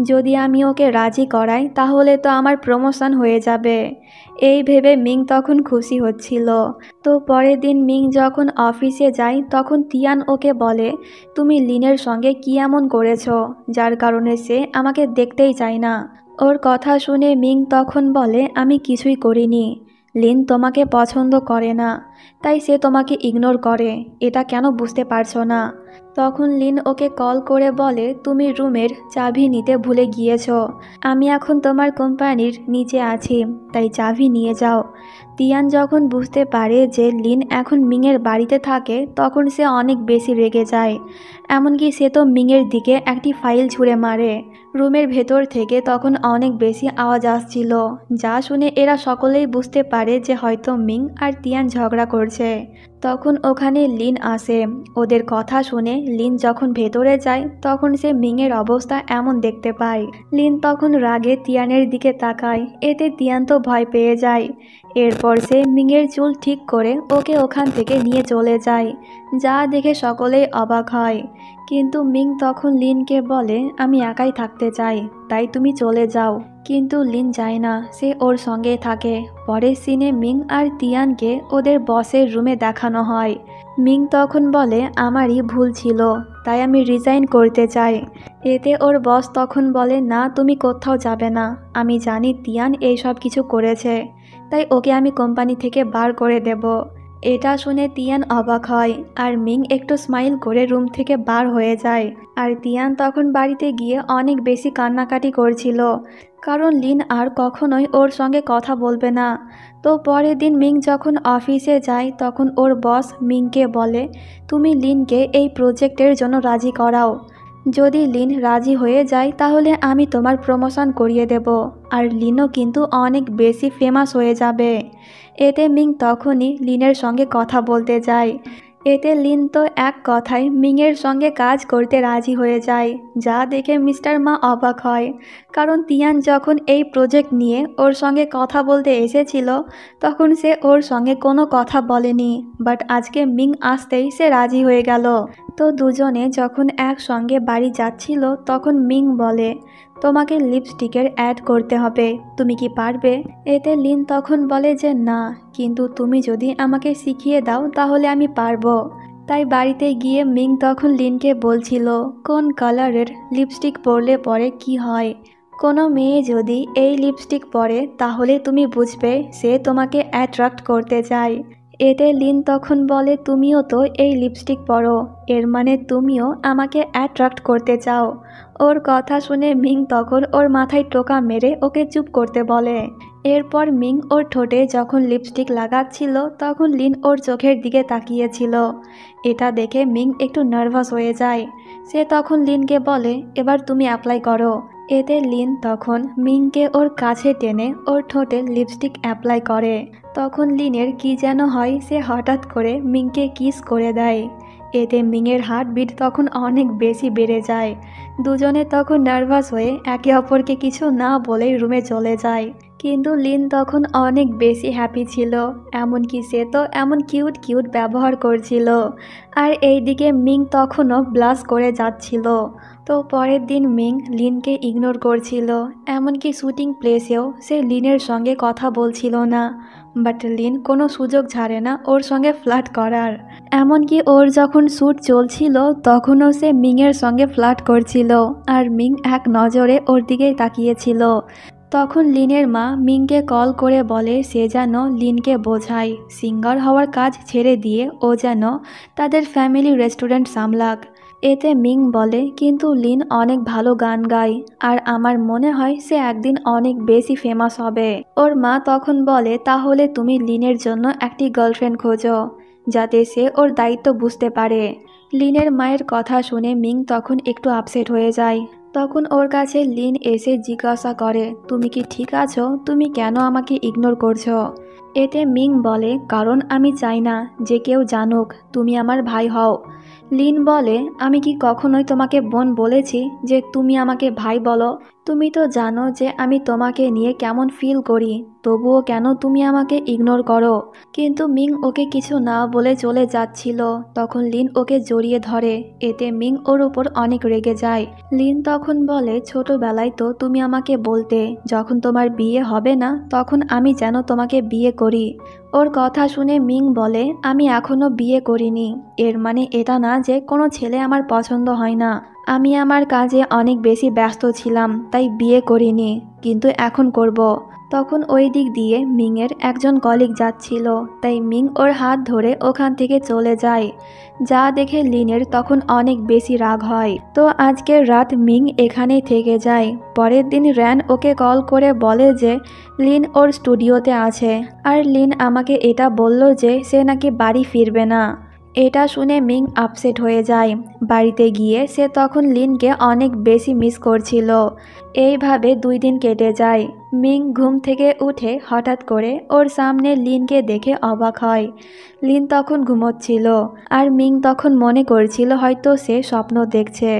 যদি আমি ওকে রাজি করাই তাহলে তো আমার প্রমোশন হয়ে যাবে। এই ভেবে মিং তখন খুশি হচ্ছিল। তো পরের দিন মিং যখন অফিসে যায় তখন তিয়ান ওকে বলে, তুমি লিনের সঙ্গে কী এমন করেছো যার কারণে সে আমাকে দেখতেই চায় না। ওর কথা শুনে মিং তখন বলে, আমি কিছুই করিনি। লিন তোমাকে পছন্দ করে না, তাই সে তোমাকে ইগনোর করে, এটা কেন বুঝতে পারছো না? তখন লিন ওকে কল করে বলে, তুমি রুমের চাবি নিতে ভুলে গিয়েছো। আমি এখন তোমার কোম্পানির নিচে আছি, তাই চাবি নিয়ে যাও। তিয়ান যখন বুঝতে পারে যে লিন এখন মিংয়ের বাড়িতে থাকে তখন সে অনেক বেশি রেগে যায়। এমনকি সে তো মিংয়ের দিকে একটি ফাইল ছুঁড়ে মারে। রুমের ভেতর থেকে তখন অনেক বেশি আওয়াজ আসছিল, যা শুনে এরা সকলেই বুঝতে পারে যে হয়তো মিং আর তিয়ান ঝগড়া করছে। তখন ওখানে লিন আসে। ওদের কথা শুনে লিন যখন ভেতরে যায় তখন সে মিংয়ের অবস্থা এমন দেখতে পায়। লিন তখন রাগে তিয়ানের দিকে তাকায়, এতে তিয়ান তো ভয় পেয়ে যায়। এরপর সে মিংয়ের চুল ঠিক করে ওকে ওখান থেকে নিয়ে চলে যায়, যা দেখে সকলেই অবাক হয়। কিন্তু মিং তখন লিনকে বলে, আমি একাই থাকতে চাই, তাই তুমি চলে যাও। কিন্তু লিন যায় না, সে ওর সঙ্গে থাকে। পরের সিনে মিং আর তিয়ানকে ওদের বসের রুমে দেখানো হয়। মিং তখন বলে, আমারই ভুল ছিল, তাই আমি রিজাইন করতে চাই। এতে ওর বস তখন বলে, না তুমি কোথাও যাবে না, আমি জানি তিয়ান এই সব কিছু করেছে, তাই ওকে আমি কোম্পানি থেকে বার করে দেব। এটা শুনে তিয়ান অবাক হয় আর মিং একটু স্মাইল করে রুম থেকে বার হয়ে যায়। আর তিয়ান তখন বাড়িতে গিয়ে অনেক বেশি কান্নাকাটি করছিল, কারণ লিন আর কখনোই ওর সঙ্গে কথা বলবে না। তো পরের দিন মিং যখন অফিসে যায় তখন ওর বস মিংকে বলে, তুমি লিনকে এই প্রজেক্টের জন্য রাজি করাও। যদি লিন রাজি হয়ে যায় তাহলে আমি তোমার প্রমোশন করিয়ে দেব, আর লিনও কিন্তু অনেক বেশি ফেমাস হয়ে যাবে। এতে মিং তখনই লিনের সঙ্গে কথা বলতে যায়। এতে লিন তো এক কথায় মিংয়ের সঙ্গে কাজ করতে রাজি হয়ে যায়, যা দেখে মিস্টার মা অবাক হয়। কারণ তিয়ান যখন এই প্রজেক্ট নিয়ে ওর সঙ্গে কথা বলতে এসেছিল তখন সে ওর সঙ্গে কোনো কথা বলেনি, বাট আজকে মিং আসতেই সে রাজি হয়ে গেল। তো দুজনে যখন একসঙ্গে বাড়ি যাচ্ছিল তখন মিং বলে, তোমাকে লিপস্টিকের অ্যাড করতে হবে, তুমি কি পারবে? এতে লিন তখন বলে যে না, কিন্তু তুমি যদি আমাকে শিখিয়ে দাও তাহলে আমি পারবো। তাই বাড়িতে গিয়ে মিং তখন লিনকে বলছিল কোন কালারের লিপস্টিক পরলে পরে কি হয়। কোনো মেয়ে যদি এই লিপস্টিক পরে তাহলে তুমি বুঝবে সে তোমাকে অ্যাট্রাক্ট করতে চায়। এতে লিন তখন বলে, তুমিও তো এই লিপস্টিক পরো, এর মানে তুমিও আমাকে অ্যাট্রাক্ট করতে চাও। ওর কথা শুনে মিং তখন ওর মাথায় টোকা মেরে ওকে চুপ করতে বলে। এরপর মিং ওর ঠোঁটে যখন লিপস্টিক লাগাচ্ছিল তখন লিন ওর চোখের দিকে তাকিয়েছিল। এটা দেখে মিং একটু নার্ভাস হয়ে যায়। সে তখন লিনকে বলে, এবার তুমি অ্যাপ্লাই করো। এতে লিন তখন মিংকে ওর কাছে টেনে ওর ঠোঁটে লিপস্টিক অ্যাপ্লাই করে। তখন লিনের কি যেন হয়, সে হঠাৎ করে মিংকে কিস করে দেয়। এতে মিংয়ের হার্টবিট তখন অনেক বেশি বেড়ে যায়। দুজনে তখন নার্ভাস হয়ে একে অপরকে কিছু না বলেই রুমে চলে যায়। কিন্তু লিন তখন অনেক বেশি হ্যাপি ছিল, এমনকি সে তো এমন কিউট কিউট ব্যবহার করছিল। আর এইদিকে মিং তখনও ব্লাশ করে যাচ্ছিল। তো পরের দিন মিং লিনকে ইগনোর করছিল, এমনকি শুটিং প্লেসেও সে লিনের সঙ্গে কথা বলছিল না। বাট লিন কোনো সুযোগ ছাড়ে না ওর সঙ্গে ফ্লার্ট করার। এমনকি ওর যখন শ্যুট চলছিল তখনও সে মিংয়ের সঙ্গে ফ্লার্ট করছিল, আর মিং এক নজরে ওর দিকেই তাকিয়েছিল। তখন লিনের মা মিংকে কল করে বলে সে যেন লিনকে বোঝায় সিঙ্গার হওয়ার কাজ ছেড়ে দিয়ে ও যেন তাদের ফ্যামিলি রেস্টুরেন্ট সামলাক। এতে মিং বলে, কিন্তু লিন অনেক ভালো গান গায়, আর আমার মনে হয় সে একদিন অনেক বেশি ফেমাস হবে। ওর মা তখন বলে, তাহলে তুমি লিনের জন্য একটি গার্লফ্রেন্ড খোঁজো, যাতে সে ওর দায়িত্ব বুঝতে পারে। লিনের মায়ের কথা শুনে মিং তখন একটু আপসেট হয়ে যায়। তখন ওর কাছে লিন এসে জিজ্ঞাসা করে, তুমি কি ঠিক আছো? তুমি কেন আমাকে ইগনোর করছো? এতে মিং বলে, কারণ আমি চাই না যে কেউ জানুক তুমি আমার ভাই হও। লিন বলে, আমি কি কখনোই তোমাকে বোন বলেছি যে তুমি আমাকে ভাই বলো? তুমি তো জানো যে আমি তোমাকে নিয়ে কেমন ফিল করি, তবুও কেন তুমি আমাকে ইগনোর করো? কিন্তু মিং ওকে কিছু না বলে চলে যাচ্ছিল। তখন লিন ওকে জড়িয়ে ধরে। এতে মিং ওর উপর অনেক রেগে যায়। লিন তখন বলে, ছোটবেলায় তো তুমি আমাকে বলতে যখন তোমার বিয়ে হবে না তখন আমি যেন তোমাকে বিয়ে করি। ওর কথা শুনে মিং বলে, আমি এখনো বিয়ে করিনি, এর মানে এটা না যে কোনো ছেলে আমার পছন্দ হয় না। আমি আমার কাজে অনেক বেশি ব্যস্ত ছিলাম, তাই বিয়ে করিনি, কিন্তু এখন করব। তখন ওই দিক দিয়ে মিংয়ের একজন কলিগ যাচ্ছিল, তাই মিং ওর হাত ধরে ওখান থেকে চলে যায়, যা দেখে লিনের তখন অনেক বেশি রাগ হয়। তো আজকের রাত মিং এখানেই থেকে যায়। পরের দিন র্যান ওকে কল করে বলে যে লিন ওর স্টুডিওতে আছে, আর লিন আমাকে এটা বলল যে সে নাকি বাড়ি ফিরবে না। এটা শুনে মিং আপসেট হয়ে যায়। বাড়িতে গিয়ে সে তখন লিনকে অনেক বেশি মিস করছিল। এইভাবে 2 দিন কেটে যায়। মিং ঘুম থেকে উঠে হঠাৎ করে ওর সামনে লিনকে দেখে অবাক হয়। লিন তখন ঘুমোচ্ছিল আর মিং তখন মনে করছিল হয়তো সে স্বপ্ন দেখছে।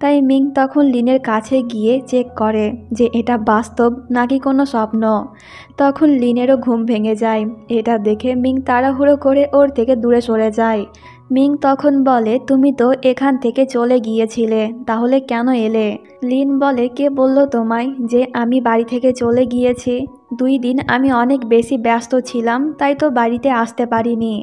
তাই মিং তখন লিনের কাছে গিয়ে চেক করে যে এটা বাস্তব নাকি কোনো স্বপ্ন। তখন লিনেরও ঘুম ভেঙে যায়। এটা দেখে মিং তাড়াহুড়ো করে ওর থেকে দূরে সরে যায়। মিং তখন বলে, তুমি তো এখান থেকে চলে গিয়েছিলে, তাহলে কেন এলে? লিন বলে, কে বলল তোমায় যে আমি বাড়ি থেকে চলে গিয়েছি? 2 দিন আমি অনেক বেশি ব্যস্ত ছিলাম, তাই তো বাড়িতে আসতে পারিনি।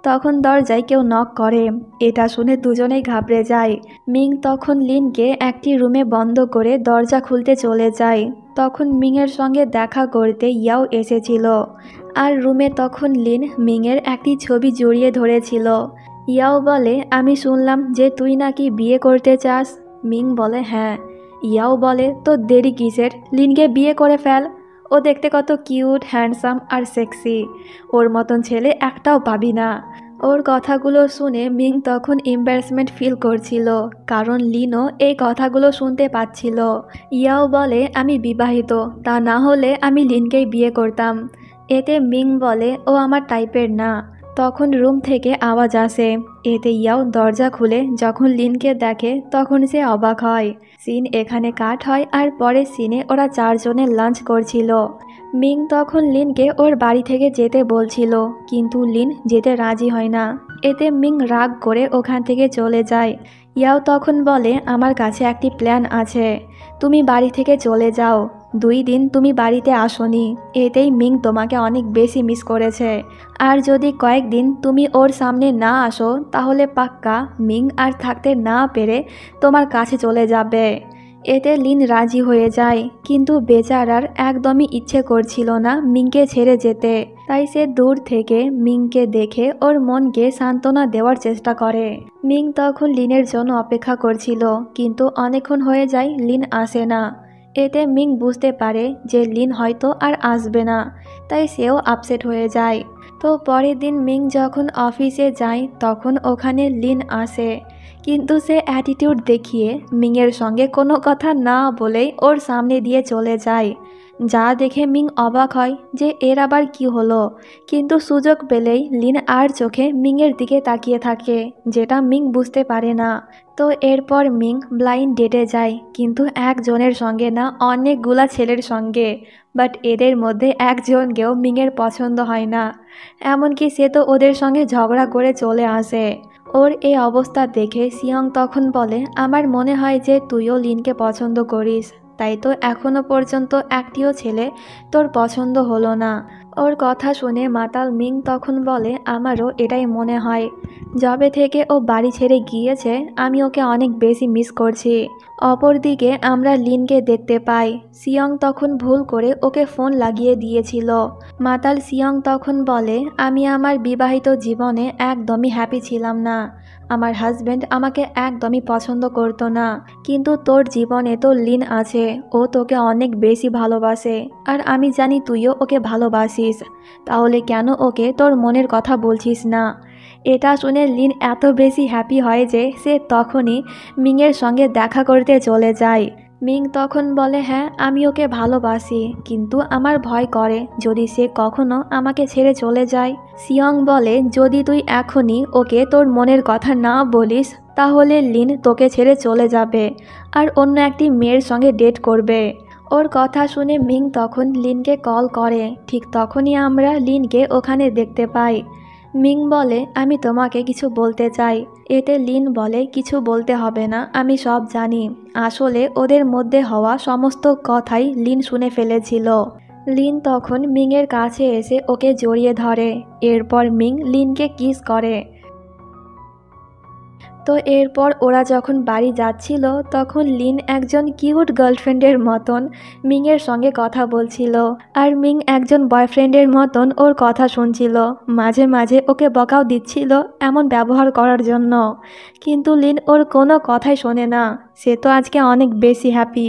তখন দরজায় কেউ নক করে। এটা শুনে দুজনেই ঘাবড়ে যায়। মিং তখন লিনকে একটি রুমে বন্ধ করে দরজা খুলতে চলে যায়। তখন মিংয়ের সঙ্গে দেখা করতে ইয়াও এসেছিল। আর রুমে তখন লিন মিংয়ের একটি ছবি জড়িয়ে ধরেছিল। ইয়াও বলে, আমি শুনলাম যে তুই নাকি বিয়ে করতে চাস। মিং বলে, হ্যাঁ। ইয়াও বলে, তো দেরি কিসের, লিনকে বিয়ে করে ফেল। ও দেখতে কত কিউট, হ্যান্ডসাম আর সেক্সি। ওর মতন ছেলে একটাও পাবি না। ওর কথাগুলো শুনে মিং তখন এম্বারেসমেন্ট ফিল করছিল, কারণ লিনও এই কথাগুলো শুনতে পাচ্ছিল। ইয়াও বলে, আমি বিবাহিত, তা না হলে আমি লিনকেই বিয়ে করতাম। এতে মিং বলে, ও আমার টাইপের না। তখন রুম থেকে আওয়াজ আসে। এতে ইয়াও দরজা খুলে যখন লিনকে দেখে তখন সে অবাক হয়। সিন এখানে কাট হয় আর পরের সিনে ওরা 4 জনে লাঞ্চ করছিল। মিং তখন লিনকে ওর বাড়ি থেকে যেতে বলছিল, কিন্তু লিন যেতে রাজি হয় না। এতে মিং রাগ করে ওখান থেকে চলে যায়। ইয়াও তখন বলে, আমার কাছে একটি প্ল্যান আছে, তুমি বাড়ি থেকে চলে যাও। 2 দিন তুমি বাড়িতে আসোনি, এতেই মিং তোমাকে অনেক বেশি মিস করেছে। আর যদি কয়েকদিন তুমি ওর সামনে না আসো তাহলে পাক্কা মিং আর থাকতে না পেরে তোমার কাছে চলে যাবে। এতে লিন রাজি হয়ে যায়, কিন্তু বেচারার একদমই ইচ্ছে করছিল না মিংকে ছেড়ে যেতে। তাই সে দূর থেকে মিংকে দেখে ওর মনকে সান্ত্বনা দেওয়ার চেষ্টা করে। মিং তখন লিনের জন্য অপেক্ষা করছিল, কিন্তু অনেকক্ষণ হয়ে যায় লিন আসে না। এতে মিং বুঝতে পারে যে লিন হয়তো আর আসবে না, তাই সেও আপসেট হয়ে যায়। তো পরের দিন মিং যখন অফিসে যায় তখন ওখানে লিন আসে, কিন্তু সে অ্যাটিটিউড দেখিয়ে মিংয়ের সঙ্গে কোনো কথা না বলেই ওর সামনে দিয়ে চলে যায়। যা দেখে মিং অবাক হয় যে এর আবার কি হলো, কিন্তু সুযোগ পেলেই লিন আর চোখে মিংয়ের দিকে তাকিয়ে থাকে, যেটা মিং বুঝতে পারে না। তো এরপর মিং ব্লাইন্ড ডেটে যায়, কিন্তু একজনের সঙ্গে না, অনেকগুলা ছেলের সঙ্গে। বাট এদের মধ্যে একজনকেও মিংয়ের পছন্দ হয় না। এমনকি সে তো ওদের সঙ্গে ঝগড়া করে চলে আসে। ওর এই অবস্থা দেখে সিয়ং তখন বলে, আমার মনে হয় যে তুইও লিনকে পছন্দ করিস, তাই তো এখনো পর্যন্ত একটিও ছেলে তোর পছন্দ হলো না। ওর কথা শুনে মাতাল মিং তখন বলে, আমারও এটাই মনে হয়। যবে থেকে ও বাড়ি ছেড়ে গিয়েছে আমি ওকে অনেক বেশি মিস করছি। অপরদিকে আমরা লিনকে দেখতে পাই। সিয়ং তখন ভুল করে ওকে ফোন লাগিয়ে দিয়েছিল। মাতাল সিয়ং তখন বলে, আমি আমার বিবাহিত জীবনে একদমই হ্যাপি ছিলাম না। আমার হাজব্যান্ড আমাকে একদমই পছন্দ করতো না, কিন্তু তোর জীবনে তো লিন আছে, ও তোকে অনেক বেশি ভালোবাসে। আর আমি জানি তুইও ওকে ভালোবাসিস, তাহলে কেন ওকে তোর মনের কথা বলছিস না? এটা শুনে লিন এত বেশি হ্যাপি হয় যে সে তখনই মিংয়ের সঙ্গে দেখা করতে চলে যায়। মিং তখন বলে, হ্যাঁ আমি ওকে ভালোবাসি, কিন্তু আমার ভয় করে যদি সে কখনো আমাকে ছেড়ে চলে যায়। সিয়ং বলে, যদি তুই এখনই ওকে তোর মনের কথা না বলিস তাহলে লিন তোকে ছেড়ে চলে যাবে আর অন্য একটি মেয়ের সঙ্গে ডেট করবে। ওর কথা শুনে মিং তখন লিনকে কল করে। ঠিক তখনই আমরা লিনকে ওখানে দেখতে পাই। মিং বলে, আমি তোমাকে কিছু বলতে চাই। এতে লিন বলে, কিছু বলতে হবে না, আমি সব জানি। আসলে ওদের মধ্যে হওয়া সমস্ত কথাই লিন শুনে ফেলেছিল। লিন তখন মিংয়ের কাছে এসে ওকে জড়িয়ে ধরে। এরপর মিং লিনকে কিস করে। তো এরপর ওরা যখন বাড়ি যাচ্ছিল তখন লিন একজন কিউট গার্লফ্রেন্ডের মতন মিংয়ের সঙ্গে কথা বলছিল, আর মিং একজন বয়ফ্রেন্ডের মতন ওর কথা শুনছিল। মাঝে মাঝে ওকে বকাও দিচ্ছিল এমন ব্যবহার করার জন্য, কিন্তু লিন ওর কোনো কথাই শোনে না। সে তো আজকে অনেক বেশি হ্যাপি।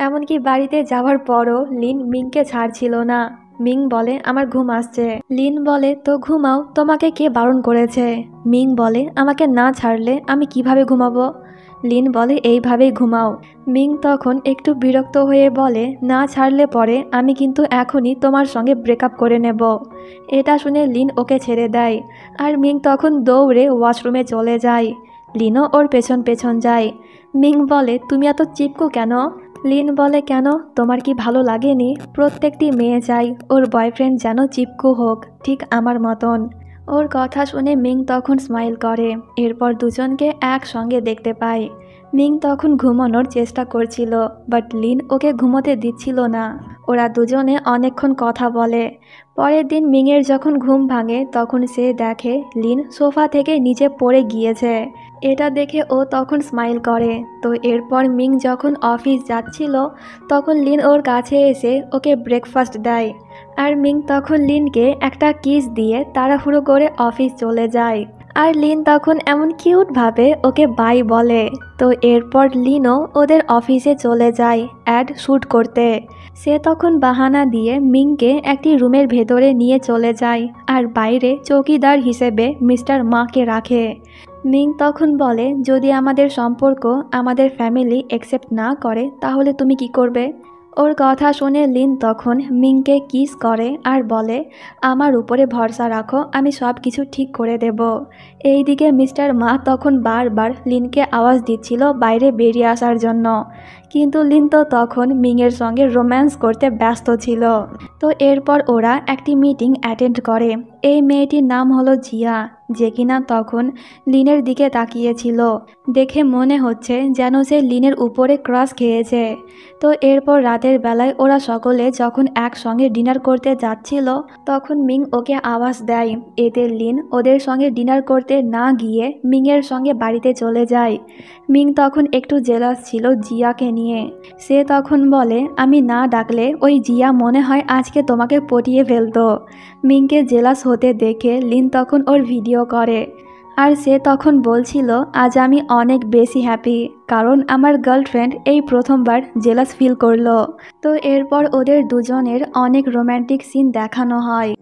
এমনকি বাড়িতে যাওয়ার পরও লিন মিংকে ছাড়ছিল না। মিং বলে আমার ঘুম আসছে। লিন বলে তো ঘুমাও, তোমাকে কে বারণ করেছে? মিং বলে আমাকে না ছাড়লে আমি কিভাবে ঘুমাবো? লিন বলে এইভাবেই ঘুমাও। মিং তখন একটু বিরক্ত হয়ে বলে না ছাড়লে পরে আমি কিন্তু এখনই তোমার সঙ্গে ব্রেকআপ করে নেব। এটা শুনে লিন ওকে ছেড়ে দেয় আর মিং তখন দৌড়ে ওয়াশরুমে চলে যায়। লিনও ওর পেছন পেছন যায়। মিং বলে তুমি এত চিপকো কেন? লিন বলে কেন, তোমার কি ভালো লাগেনি? প্রত্যেকটি মেয়ে চাই ওর বয়ফ্রেন্ড যেন চিপকু হোক, ঠিক আমার মতন। ওর কথা শুনে মিং তখন স্মাইল করে। এরপর দুজনকে একসঙ্গে দেখতে পায়। মিং তখন ঘুমানোর চেষ্টা করছিল, বাট লিন ওকে ঘুমোতে দিচ্ছিল না। ওরা দুজনে অনেকক্ষণ কথা বলে। পরের দিন মিংয়ের যখন ঘুম ভাঙে তখন সে দেখে লিন সোফা থেকে নিচে পড়ে গিয়েছে। এটা দেখে ও তখন স্মাইল করে। তো এরপর মিং যখন অফিস যাচ্ছিল তখন লিন ওর কাছে এসে ওকে ব্রেকফাস্ট দেয় আর মিং তখন লিনকে একটা কিস দিয়ে তাড়াহুড়ো করে অফিস চলে যায়। আর লিন তখন এমন কিউটভাবে ওকে বাই বলে। তো এরপর লিনও ওদের অফিসে চলে যায় অ্যাড শ্যুট করতে। সে তখন বাহানা দিয়ে মিংকে একটি রুমের ভেতরে নিয়ে চলে যায় আর বাইরে চৌকিদার হিসেবে মিস্টার মাকে রাখে। মিং তখন বলে যদি আমাদের সম্পর্ক আমাদের ফ্যামিলি অ্যাকসেপ্ট না করে তাহলে তুমি কি করবে? ওর কথা শুনে লিন তখন মিংকে কিস করে আর বলে আমার উপরে ভরসা রাখো, আমি সব কিছু ঠিক করে দেব। এইদিকে মিস্টার মা তখন বারবার লিনকে আওয়াজ দিচ্ছিল বাইরে বেরিয়ে আসার জন্য, কিন্তু লিন তো তখন মিংয়ের সঙ্গে রোম্যান্স করতে ব্যস্ত ছিল। তো এরপর ওরা একটি মিটিং অ্যাটেন্ড করে। এই মেয়েটির নাম হলো জিয়া, যে কিনা তখন লিনের দিকে তাকিয়েছিল। দেখে মনে হচ্ছে যেন সে লিনের উপরে ক্রাশ খেয়েছে। তো এরপর রাতের বেলায় ওরা সকলে যখন একসঙ্গে ডিনার করতে যাচ্ছিল তখন মিং ওকে আওয়াজ দেয়। এতে লিন ওদের সঙ্গে ডিনার করতে না গিয়ে মিংয়ের সঙ্গে বাড়িতে চলে যায়। মিং তখন একটু জেলাস ছিল জিয়াকে নিয়ে। সে তখন বলে আমি না ডাকলে ওই জিয়া মনে হয় আজকে তোমাকে পটিয়ে ফেলতো। মিংকে জেলাস হতে দেখে লিন তখন ওর ভিডিও করে আর সে তখন বলছিল আজ আমি অনেক বেশি হ্যাপি, কারণ আমার গার্লফ্রেন্ড এই প্রথমবার জেলাস ফিল করলো। তো এরপর ওদের দুজনের অনেক রোম্যান্টিক সিন দেখানো হয়।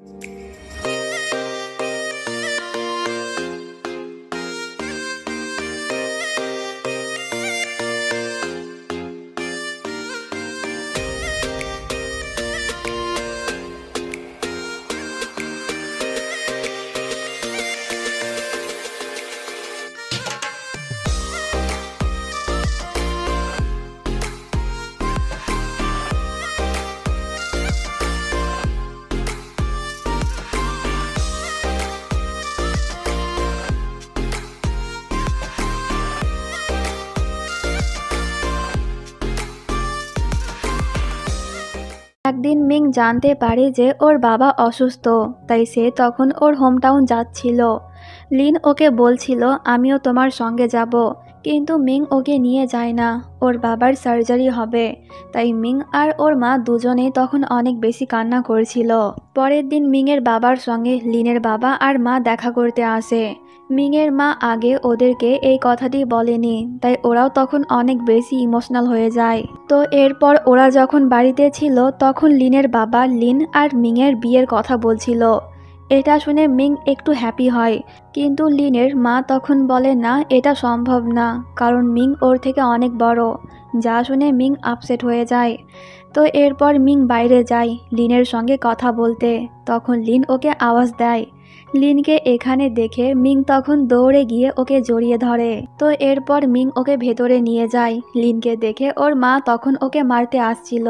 একদিন মিং জানতে পারে যে ওর বাবা অসুস্থ, তাই সে তখন ওর হোমটাউন যাচ্ছিল। লিন ওকে বলছিল আমিও তোমার সঙ্গে যাব, কিন্তু মিং ওকে নিয়ে যায় না, ওর বাবার সার্জারি হবে। তাই মিং আর ওর মা দুজনেই তখন অনেক বেশি কান্না করছিল। পরের দিন মিংয়ের বাবার সঙ্গে লিনের বাবা আর মা দেখা করতে আসে। মিংয়ের মা আগে ওদেরকে এই কথাটি বলেনি, তাই ওরাও তখন অনেক বেশি ইমোশনাল হয়ে যায়। তো এরপর ওরা যখন বাড়িতে ছিল তখন লিনের বাবা লিন আর মিংয়ের বিয়ের কথা বলছিল। এটা শুনে মিং একটু হ্যাপি হয়, কিন্তু লিনের মা তখন বলে না এটা সম্ভব না, কারণ মিং ওর থেকে অনেক বড়। যা শুনে মিং আপসেট হয়ে যায়। তো এরপর মিং বাইরে যায় লিনের সঙ্গে কথা বলতে। তখন লিন ওকে আওয়াজ দেয়। লিনকে এখানে দেখে মিং তখন দৌড়ে গিয়ে ওকে জড়িয়ে ধরে। তো এরপর মিং ওকে ভেতরে নিয়ে যায়। লিনকে দেখে ওর মা তখন ওকে মারতে আসছিল,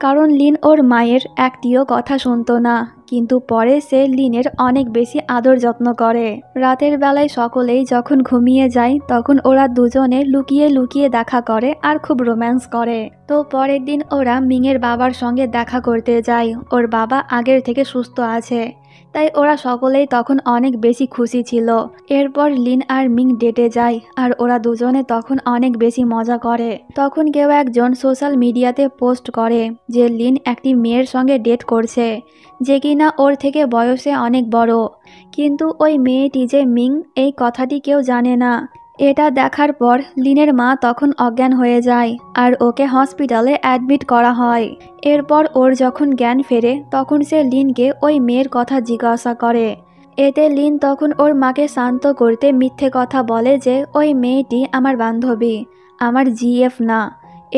কারণ লিন ওর মায়ের একটিও কথা শুনতো না। কিন্তু পরে সে লিনের অনেক বেশি আদর যত্ন করে। রাতের বেলায় সকলেই যখন ঘুমিয়ে যায় তখন ওরা দুজনে লুকিয়ে লুকিয়ে দেখা করে আর খুব রোম্যান্স করে। তো পরের দিন ওরা মিংয়ের বাবার সঙ্গে দেখা করতে যায়। ওর বাবা আগের থেকে সুস্থ আছে, তাই ওরা সকলেই তখন অনেক বেশি খুশি ছিল। এরপর লিন আর মিং ডেটে যায় আর ওরা দুজনে তখন অনেক বেশি মজা করে। তখন কেউ একজন সোশ্যাল মিডিয়াতে পোস্ট করে যে লিন একটি মেয়ের সঙ্গে ডেট করছে, যে কিনা ওর থেকে বয়সে অনেক বড়। কিন্তু ওই মেয়েটি যে মিং এই কথাটি কেউ জানে না। এটা দেখার পর লিনের মা তখন অজ্ঞান হয়ে যায় আর ওকে হসপিটালে অ্যাডমিট করা হয়। এরপর ওর যখন জ্ঞান ফেরে তখন সে লিনকে ওই মেয়ের কথা জিজ্ঞাসা করে। এতে লিন তখন ওর মাকে শান্ত করতে মিথ্যে কথা বলে যে ওই মেয়েটি আমার বান্ধবী, আমার জিএফ না।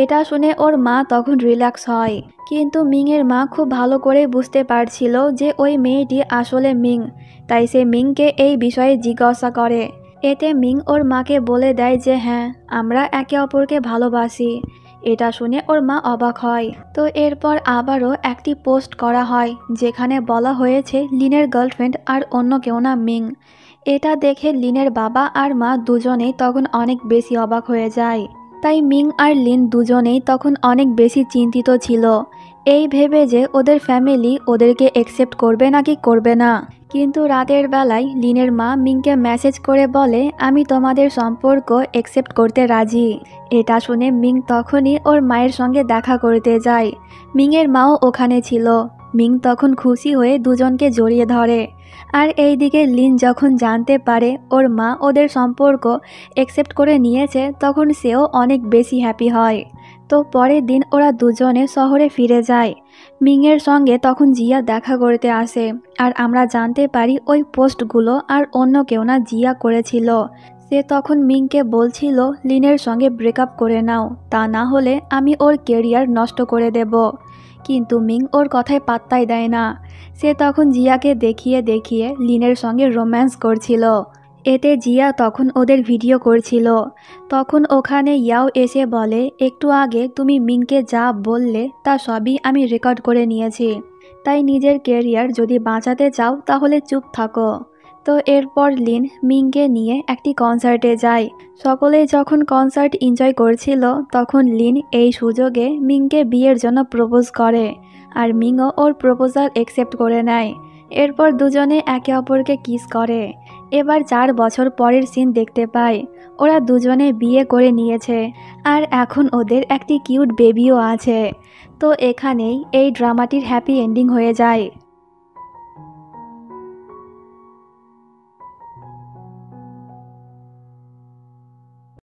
এটা শুনে ওর মা তখন রিল্যাক্স হয়, কিন্তু মিংয়ের মা খুব ভালো করে বুঝতে পারছিল যে ওই মেয়েটি আসলে মিং, তাই সে মিংকে এই বিষয়ে জিজ্ঞাসা করে। এতে মিং ওর মাকে বলে দেয় যে হ্যাঁ, আমরা একে অপরকে ভালোবাসি। এটা শুনে ওর মা অবাক হয়। তো এরপর আবারও একটি পোস্ট করা হয় যেখানে বলা হয়েছে লিনের গার্লফ্রেন্ড আর অন্য কেউ না মিং। এটা দেখে লিনের বাবা আর মা দুজনেই তখন অনেক বেশি অবাক হয়ে যায়। তাই মিং আর লিন দুজনেই তখন অনেক বেশি চিন্তিত ছিল, এই ভেবে যে ওদের ফ্যামিলি ওদেরকে অ্যাকসেপ্ট করবে নাকি করবে না। কিন্তু রাতের বেলায় লিনের মা মিংকে মেসেজ করে বলে আমি তোমাদের সম্পর্ক অ্যাকসেপ্ট করতে রাজি। এটা শুনে মিং তখনই ওর মায়ের সঙ্গে দেখা করতে যায়। মিংয়ের মাও ওখানে ছিল। মিং তখন খুশি হয়ে দুজনকে জড়িয়ে ধরে। আর এইদিকে লিন যখন জানতে পারে ওর মা ওদের সম্পর্ক অ্যাকসেপ্ট করে নিয়েছে তখন সেও অনেক বেশি হ্যাপি হয়। তো পরের দিন ওরা দুজনে শহরে ফিরে যায়। মিংয়ের সঙ্গে তখন জিয়া দেখা করতে আসে আর আমরা জানতে পারি ওই পোস্টগুলো আর অন্য কেউ না জিয়া করেছিল। সে তখন মিংকে বলছিল লিনের সঙ্গে ব্রেকআপ করে নাও, তা না হলে আমি ওর কেরিয়ার নষ্ট করে দেব। কিন্তু মিং ওর কথায় পাত্তাই দেয় না। সে তখন জিয়াকে দেখিয়ে দেখিয়ে লিনের সঙ্গে রোম্যান্স করছিল। এতে জিয়া তখন ওদের ভিডিও করছিল। তখন ওখানে ইয়াও এসে বলে একটু আগে তুমি মিংকে যা বললে তা সবই আমি রেকর্ড করে নিয়েছি, তাই নিজের কেরিয়ার যদি বাঁচাতে চাও তাহলে চুপ থাকো। তো এরপর লিন মিংকে নিয়ে একটি কনসার্টে যায়। সকলেই যখন কনসার্ট এনজয় করছিল তখন লিন এই সুযোগে মিংকে বিয়ের জন্য প্রপোজ করে আর মিংও ওর প্রপোজাল অ্যাকসেপ্ট করে নেয়। এরপর দুজনে একে অপরকে কিস করে। এবার 4 বছর পরের সিন দেখতে পাই। ওরা দুজনে বিয়ে করে নিয়েছে আর এখন ওদের একটি কিউট বেবিও আছে। তো এখানেই এই ড্রামাটির হ্যাপি এন্ডিং হয়ে যায়।